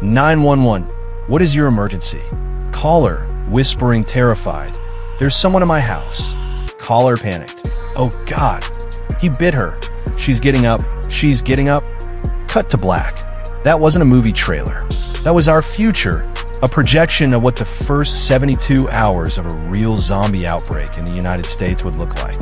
911. What is your emergency? Caller, whispering terrified. There's someone in my house. Caller panicked. Oh God, he bit her. She's getting up. She's getting up. Cut to black. That wasn't a movie trailer. That was our future, a projection of what the first 72 hours of a real zombie outbreak in the United States would look like.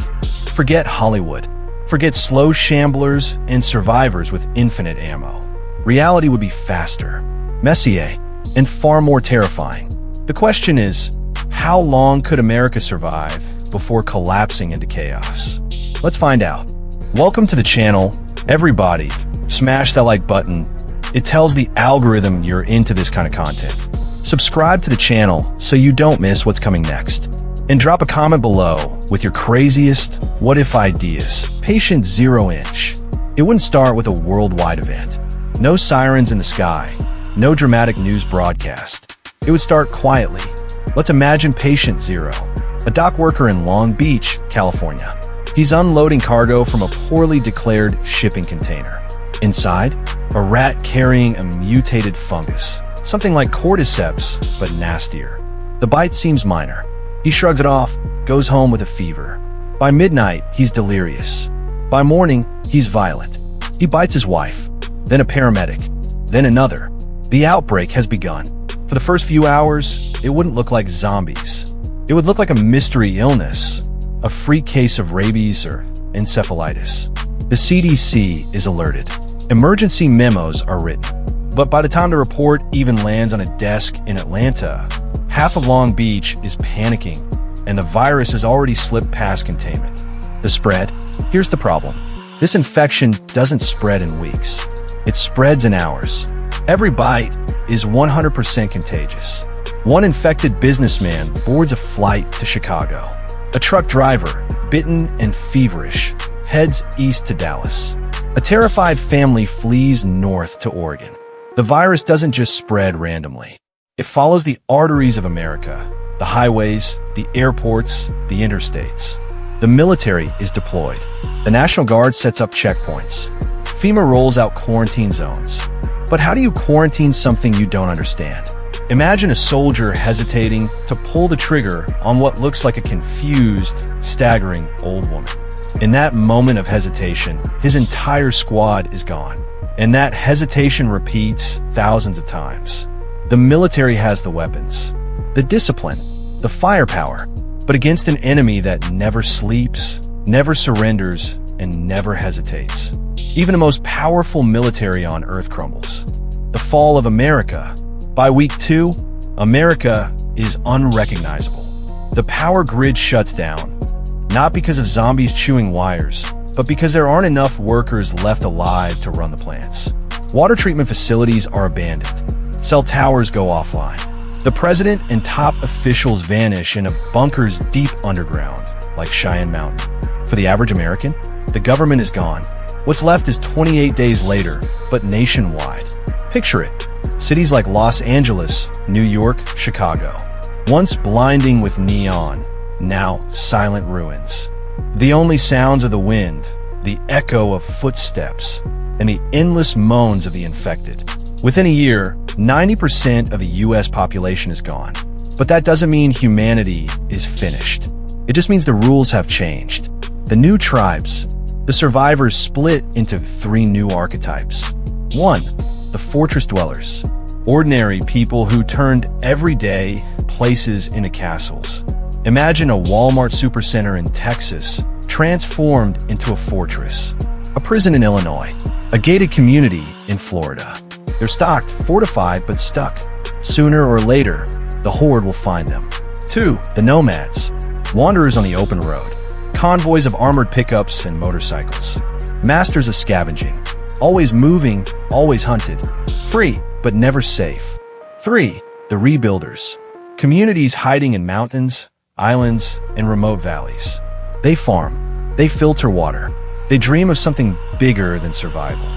Forget Hollywood. Forget slow shamblers and survivors with infinite ammo. Reality would be faster, messier, and far more terrifying. The question is, how long could America survive before collapsing into chaos? Let's find out. Welcome to the channel, everybody. Smash that like button. It tells the algorithm you're into this kind of content. Subscribe to the channel so you don't miss what's coming next. And drop a comment below with your craziest what-if ideas. Patient 0-inch. It wouldn't start with a worldwide event. No sirens in the sky. No dramatic news broadcast. It would start quietly. Let's imagine Patient 0, a dock worker in Long Beach, California. He's unloading cargo from a poorly declared shipping container. Inside, a rat carrying a mutated fungus, something like cordyceps, but nastier. The bite seems minor. He shrugs it off, goes home with a fever. By midnight, he's delirious. By morning, he's violent. He bites his wife, then a paramedic, then another. The outbreak has begun. For the first few hours, it wouldn't look like zombies. It would look like a mystery illness, a freak case of rabies or encephalitis. The CDC is alerted. Emergency memos are written. But by the time the report even lands on a desk in Atlanta, half of Long Beach is panicking, and the virus has already slipped past containment. The spread? Here's the problem. This infection doesn't spread in weeks. It spreads in hours. Every bite is 100% contagious. One infected businessman boards a flight to Chicago. A truck driver, bitten and feverish, heads east to Dallas. A terrified family flees north to Oregon. The virus doesn't just spread randomly. It follows the arteries of America, the highways, the airports, the interstates. The military is deployed. The National Guard sets up checkpoints. FEMA rolls out quarantine zones. But how do you quarantine something you don't understand? Imagine a soldier hesitating to pull the trigger on what looks like a confused, staggering old woman. In that moment of hesitation, his entire squad is gone. And that hesitation repeats thousands of times. The military has the weapons, the discipline, the firepower, but against an enemy that never sleeps, never surrenders, and never hesitates. Even the most powerful military on Earth crumbles. The fall of America. By week 2, America is unrecognizable. The power grid shuts down, not because of zombies chewing wires, but because there aren't enough workers left alive to run the plants. Water treatment facilities are abandoned. Cell towers go offline. The president and top officials vanish in bunkers deep underground, like Cheyenne Mountain. For the average American, the government is gone. What's left is 28 days later, but nationwide. Picture it. Cities like Los Angeles, New York, Chicago. Once blinding with neon, now silent ruins. The only sounds are the wind, the echo of footsteps, and the endless moans of the infected. Within a year, 90% of the US population is gone. But that doesn't mean humanity is finished. It just means the rules have changed. The new tribes, the survivors split into 3 new archetypes. 1. The fortress dwellers. Ordinary people who turned everyday places into castles. Imagine a Walmart supercenter in Texas transformed into a fortress. A prison in Illinois. A gated community in Florida. They're stocked, fortified, but stuck. Sooner or later, the horde will find them. 2. The nomads. Wanderers on the open road. Convoys of armored pickups and motorcycles. Masters of scavenging. Always moving, always hunted. Free, but never safe. 3. The rebuilders. Communities hiding in mountains, islands, and remote valleys. They farm. They filter water. They dream of something bigger than survival.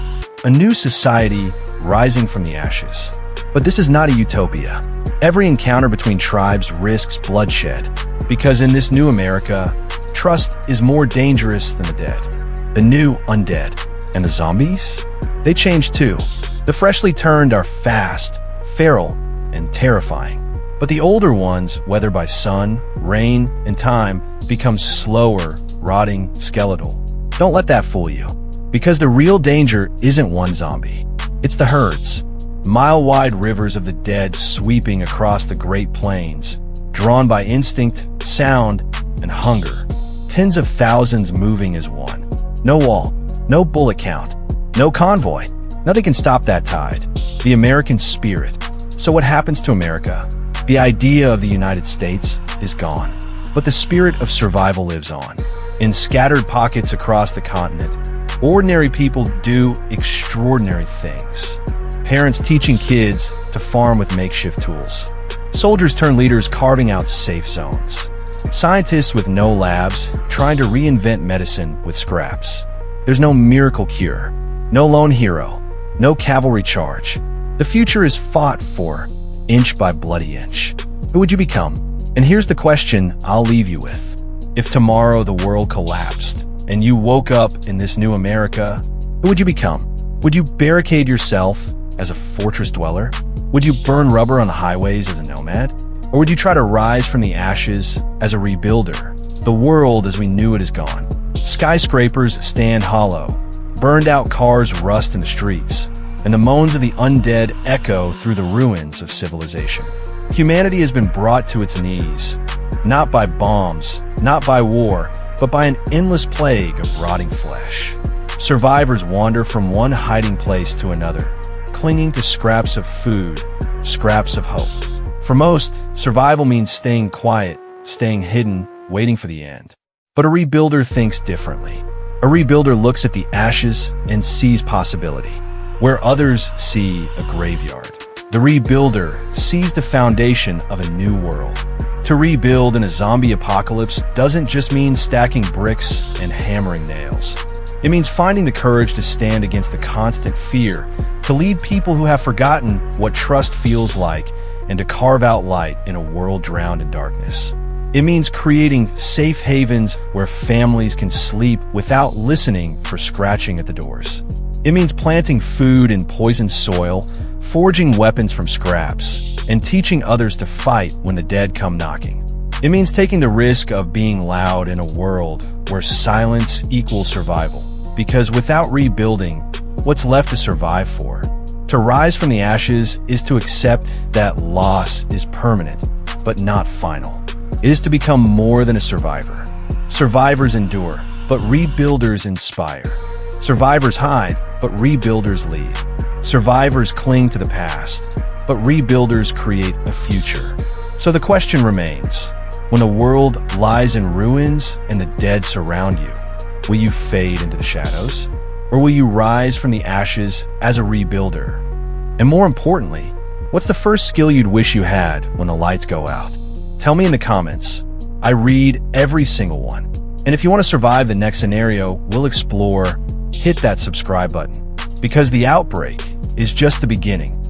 A new society rising from the ashes. But this is not a utopia. Every encounter between tribes risks bloodshed, because in this new America, trust is more dangerous than the dead. The new undead. And the zombies? They change too. The freshly turned are fast, feral, and terrifying. But the older ones, whether by sun, rain, and time, become slower, rotting, skeletal. Don't let that fool you, because the real danger isn't one zombie. It's the herds. Mile-wide rivers of the dead sweeping across the Great Plains, drawn by instinct, sound, and hunger. Tens of thousands moving as one. No wall, no bullet count, no convoy. Nothing can stop that tide. The American spirit. So what happens to America? The idea of the United States is gone, but the spirit of survival lives on. In scattered pockets across the continent, ordinary people do extraordinary things. Parents teaching kids to farm with makeshift tools. Soldiers turn leaders carving out safe zones. Scientists with no labs trying to reinvent medicine with scraps. There's no miracle cure, no lone hero, no cavalry charge. The future is fought for, inch by bloody inch. Who would you become? And here's the question I'll leave you with. If tomorrow the world collapsed and you woke up in this new America, who would you become? Would you barricade yourself as a fortress dweller? Would you burn rubber on the highways as a nomad? Or would you try to rise from the ashes as a rebuilder? The world as we knew it is gone. Skyscrapers stand hollow. Burned out cars rust in the streets. And the moans of the undead echo through the ruins of civilization. Humanity has been brought to its knees. Not by bombs, not by war, but by an endless plague of rotting flesh. Survivors wander from one hiding place to another, clinging to scraps of food, scraps of hope. For most, survival means staying quiet, staying hidden, waiting for the end. But a rebuilder thinks differently. A rebuilder looks at the ashes and sees possibility, where others see a graveyard. The rebuilder sees the foundation of a new world. To rebuild in a zombie apocalypse doesn't just mean stacking bricks and hammering nails. It means finding the courage to stand against the constant fear, to lead people who have forgotten what trust feels like, and to carve out light in a world drowned in darkness. It means creating safe havens where families can sleep without listening for scratching at the doors. It means planting food in poisoned soil, forging weapons from scraps, and teaching others to fight when the dead come knocking. It means taking the risk of being loud in a world where silence equals survival. Because without rebuilding, what's left to survive for? To rise from the ashes is to accept that loss is permanent, but not final. It is to become more than a survivor. Survivors endure, but rebuilders inspire. Survivors hide, but rebuilders lead. Survivors cling to the past, but rebuilders create a future. So the question remains, when the world lies in ruins and the dead surround you, will you fade into the shadows? Or will you rise from the ashes as a rebuilder? And more importantly, what's the first skill you'd wish you had when the lights go out? Tell me in the comments. I read every single one. And if you want to survive the next scenario we'll explore, hit that subscribe button. Because the outbreak is just the beginning.